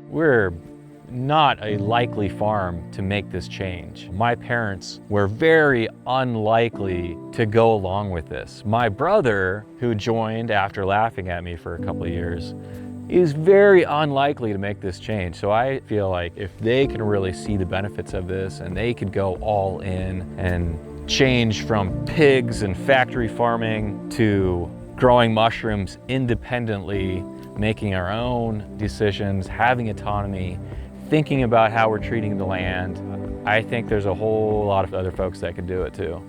We're not a likely farm to make this change. My parents were very unlikely to go along with this. My brother, who joined after laughing at me for a couple of years, is very unlikely to make this change. So I feel like if they can really see the benefits of this and they could go all in and change from pigs and factory farming to growing mushrooms independently, making our own decisions, having autonomy, thinking about how we're treating the land, I think there's a whole lot of other folks that could do it too.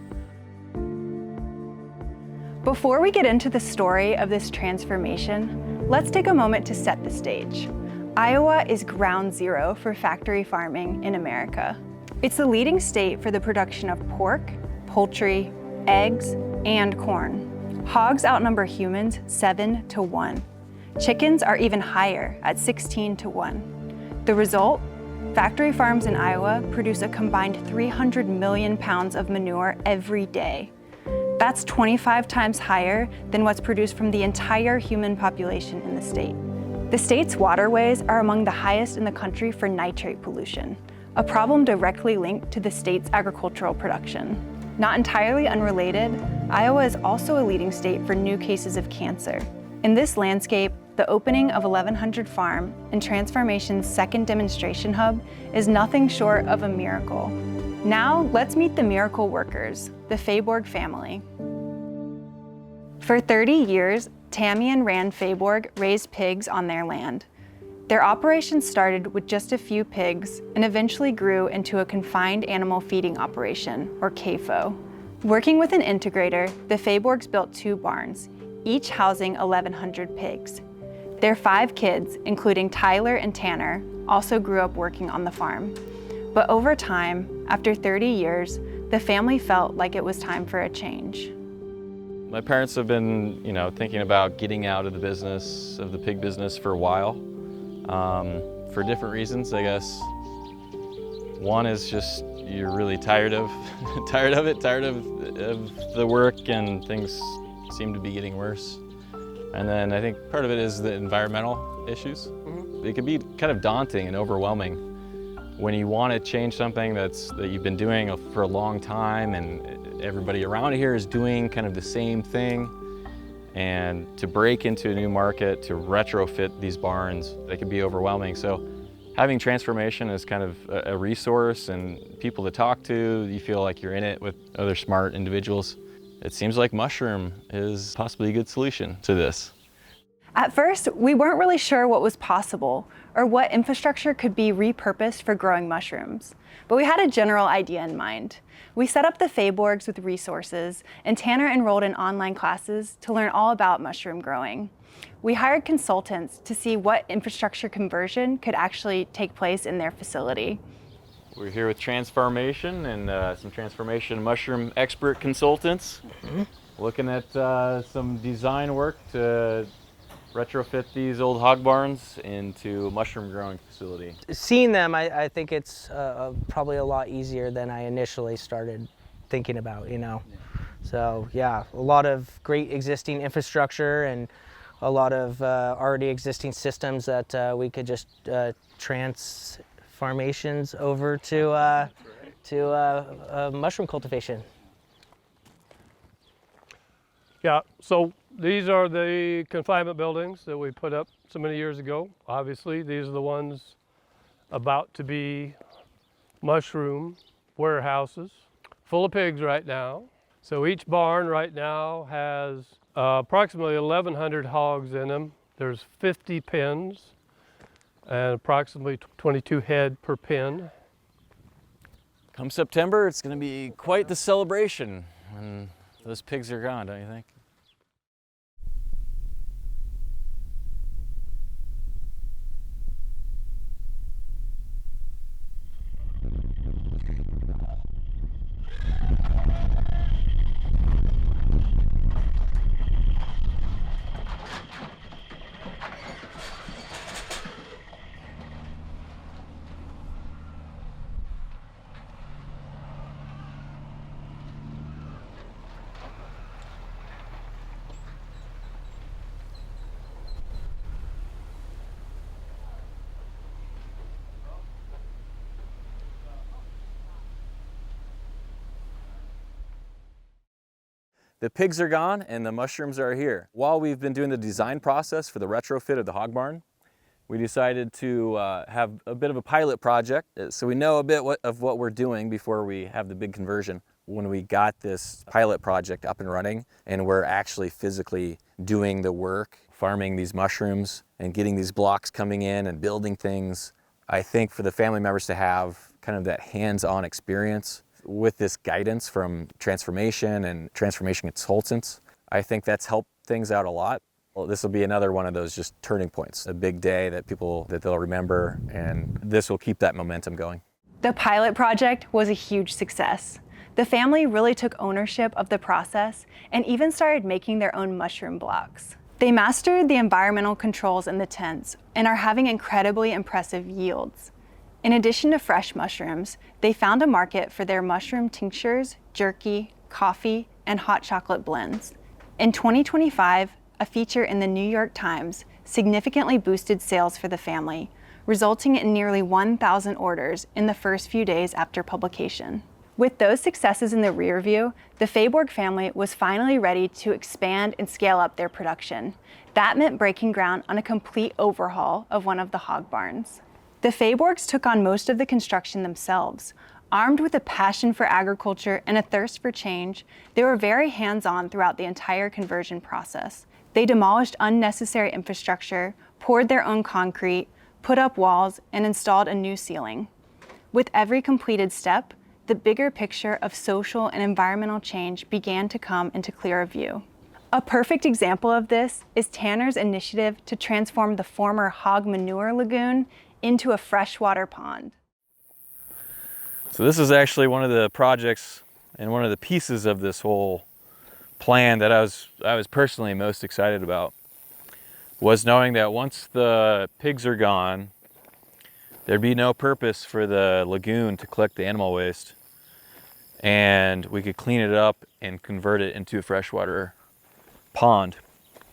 Before we get into the story of this transformation, let's take a moment to set the stage. Iowa is ground zero for factory farming in America. It's the leading state for the production of pork, poultry, eggs, and corn. Hogs outnumber humans 7-1. Chickens are even higher at 16-1. The result? Factory farms in Iowa produce a combined 300 million pounds of manure every day. That's 25 times higher than what's produced from the entire human population in the state. The state's waterways are among the highest in the country for nitrate pollution, a problem directly linked to the state's agricultural production. Not entirely unrelated, Iowa is also a leading state for new cases of cancer. In this landscape, the opening of 1100 Farm and Transfarmation's second demonstration hub is nothing short of a miracle. Now, let's meet the miracle workers, the Faaborg family. For 30 years, Tammy and Rand Faaborg raised pigs on their land. Their operation started with just a few pigs and eventually grew into a confined animal feeding operation, or CAFO. Working with an integrator, the Faaborgs built 2 barns, each housing 1,100 pigs. Their 5 kids, including Tyler and Tanner, also grew up working on the farm. But over time, after 30 years, the family felt like it was time for a change. My parents have been, thinking about getting out of the business, of the pig business for a while, for different reasons, I guess. One is just you're really tired of the work, and things seem to be getting worse. And then I think part of it is the environmental issues. It can be kind of daunting and overwhelming when you want to change something that you've been doing for a long time, and everybody around here is doing kind of the same thing. And to break into a new market, to retrofit these barns, they can be overwhelming. So having Transfarmation is kind of a resource and people to talk to. You feel like you're in it with other smart individuals. It seems like mushroom is possibly a good solution to this. At first, we weren't really sure what was possible or what infrastructure could be repurposed for growing mushrooms, but we had a general idea in mind. We set up the Faaborgs with resources, and Tanner enrolled in online classes to learn all about mushroom growing. We hired consultants to see what infrastructure conversion could actually take place in their facility. We're here with Transfarmation and some Transfarmation mushroom expert consultants, looking at some design work to retrofit these old hog barns into a mushroom growing facility. Seeing them, I think it's probably a lot easier than I initially started thinking about, So yeah, a lot of great existing infrastructure and a lot of already existing systems that we could just transformations over to mushroom cultivation. Yeah, so these are the confinement buildings that we put up so many years ago. Obviously, these are the ones about to be mushroom warehouses full of pigs right now. So each barn right now has approximately 1,100 hogs in them. There's 50 pens and approximately 22 head per pen. Come September, it's going to be quite the celebration when those pigs are gone, don't you think? The pigs are gone and the mushrooms are here. While we've been doing the design process for the retrofit of the hog barn, we decided to have a bit of a pilot project so we know a bit of what we're doing before we have the big conversion. When we got this pilot project up and running and we're actually physically doing the work, farming these mushrooms and getting these blocks coming in and building things, I think for the family members to have kind of that hands-on experience with this guidance from Transfarmation and Transfarmation consultants, I think that's helped things out a lot. Well, this will be another one of those just turning points, a big day that they'll remember, and this will keep that momentum going. The pilot project was a huge success. The family really took ownership of the process and even started making their own mushroom blocks. They mastered the environmental controls in the tents and are having incredibly impressive yields. In addition to fresh mushrooms, they found a market for their mushroom tinctures, jerky, coffee, and hot chocolate blends. In 2025, a feature in the New York Times significantly boosted sales for the family, resulting in nearly 1,000 orders in the first few days after publication. With those successes in the rear view, the Faaborg family was finally ready to expand and scale up their production. That meant breaking ground on a complete overhaul of one of the hog barns. The Faaborgs took on most of the construction themselves. Armed with a passion for agriculture and a thirst for change, they were very hands-on throughout the entire conversion process. They demolished unnecessary infrastructure, poured their own concrete, put up walls, and installed a new ceiling. With every completed step, the bigger picture of social and environmental change began to come into clearer view. A perfect example of this is Tanner's initiative to transform the former hog manure lagoon into a freshwater pond. So this is actually one of the projects and one of the pieces of this whole plan that I was personally most excited about, was knowing that once the pigs are gone, there'd be no purpose for the lagoon to collect the animal waste, and we could clean it up and convert it into a freshwater pond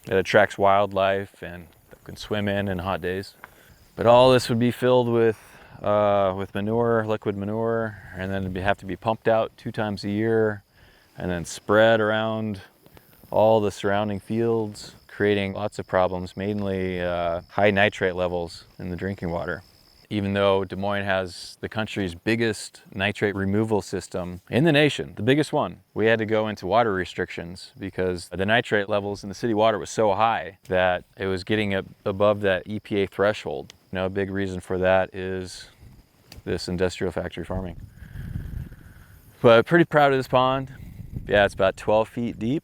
that attracts wildlife and can swim in hot days. But all this would be filled with manure, liquid manure, and then it'd have to be pumped out 2 times a year and then spread around all the surrounding fields, creating lots of problems, mainly high nitrate levels in the drinking water. Even though Des Moines has the country's biggest nitrate removal system in the nation, the biggest one, we had to go into water restrictions because the nitrate levels in the city water was so high that it was getting above that EPA threshold. You know, a big reason for that is this industrial factory farming. But pretty proud of this pond. Yeah, it's about 12 feet deep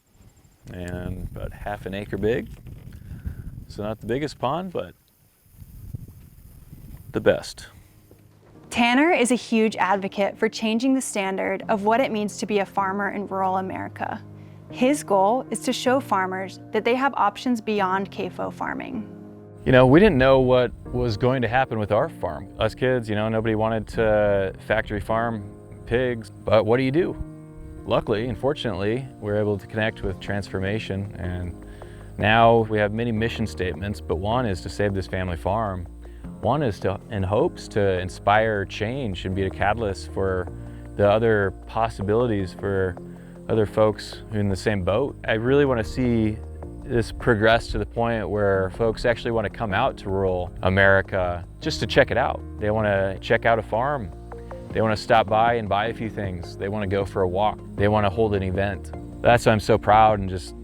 and about half an acre big. So not the biggest pond, but the best. Tanner is a huge advocate for changing the standard of what it means to be a farmer in rural America. His goal is to show farmers that they have options beyond CAFO farming. You know, we didn't know what was going to happen with our farm. Us kids, you know, nobody wanted to factory farm pigs, but what do? Luckily and fortunately, we're able to connect with Transfarmation, and now we have many mission statements, but one is to save this family farm. One is in hopes to inspire change and be a catalyst for the other possibilities for other folks in the same boat. I really want to see this progress to the point where folks actually want to come out to rural America just to check it out. They want to check out a farm. They want to stop by and buy a few things. They want to go for a walk. They want to hold an event. That's why I'm so proud and just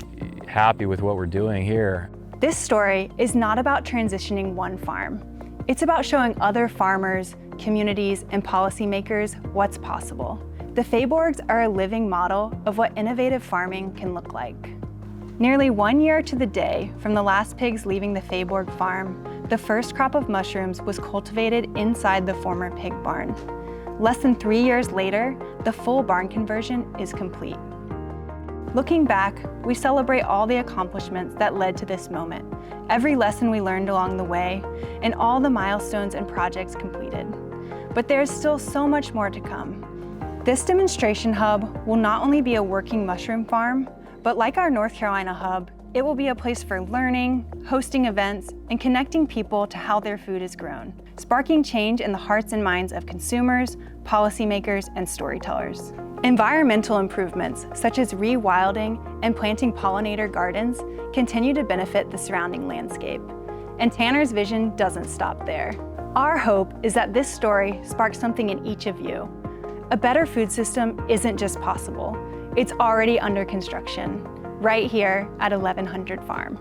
happy with what we're doing here. This story is not about transitioning one farm. It's about showing other farmers, communities, and policymakers what's possible. The Faaborgs are a living model of what innovative farming can look like. Nearly 1 year to the day from the last pigs leaving the Faaborg farm, the first crop of mushrooms was cultivated inside the former pig barn. Less than 3 years later, the full barn conversion is complete. Looking back, we celebrate all the accomplishments that led to this moment, every lesson we learned along the way, and all the milestones and projects completed. But there is still so much more to come. This demonstration hub will not only be a working mushroom farm, but like our North Carolina hub, it will be a place for learning, hosting events, and connecting people to how their food is grown, sparking change in the hearts and minds of consumers, policymakers, and storytellers. Environmental improvements, such as rewilding and planting pollinator gardens, continue to benefit the surrounding landscape. And Tanner's vision doesn't stop there. Our hope is that this story sparks something in each of you. A better food system isn't just possible, it's already under construction, right here at 1100 Farm.